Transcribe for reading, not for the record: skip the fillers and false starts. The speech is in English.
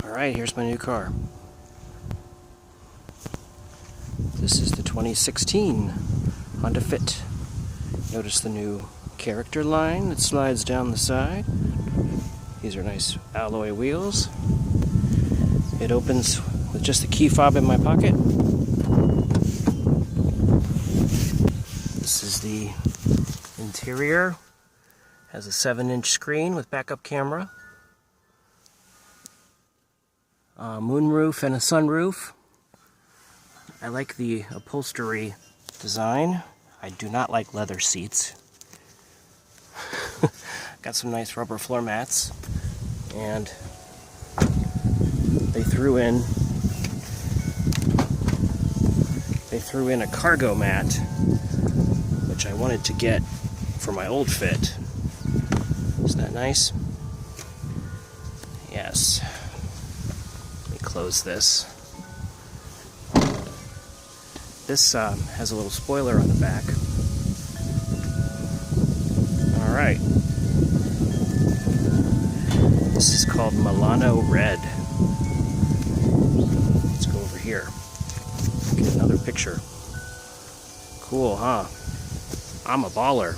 Alright, here's my new car. This is the 2016 Honda Fit. Notice the new character line that slides down the side. These are nice alloy wheels. It opens with just the key fob in my pocket. This is the interior. Has a 7-inch screen with backup camera. Moonroof and a sunroof. I like the upholstery design. I do not like leather seats. Got some nice rubber floor mats, and they threw in a cargo mat, which I wanted to get for my old Fit. Isn't that nice? Yes. Let me close this. This has a little spoiler on the back. Alright. This is called Milano Red. Let's go over here. Get another picture. Cool, huh? I'm a baller.